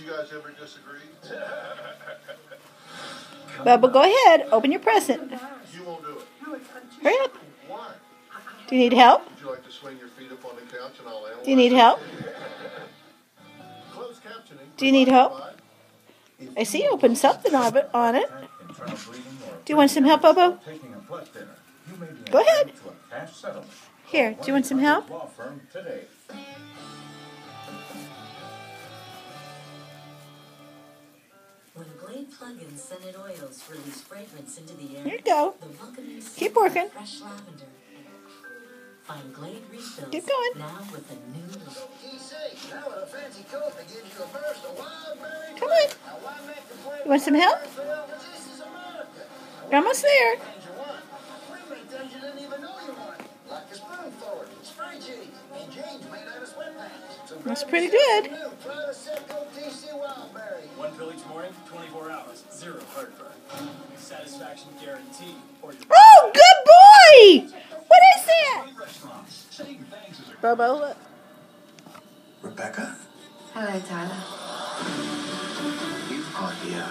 you guys ever disagree? Bubba, go ahead. Open your present. You won't do it. Hurry up. Why? Do you need help? Would you like to swing your feet up on the couch and I'll analyze Do you need help? Closed captioning. Do you need help? I see you open something on it. Do you want some help, Bubba? Go ahead. Here, do you want some help? When Glade plug-in scented oils release fragrance into the air, Here you go. the welcoming Keep working. fresh lavender. Find Glade refills Keep going. now with a new look. Come on. You want some help? You're almost there. That's pretty good. One pill each morning, 24 hours, zero heartburn. Satisfaction guaranteed. Oh, good boy! What is that? Bobo, look. Rebecca? Hello, Tyler. You've got here.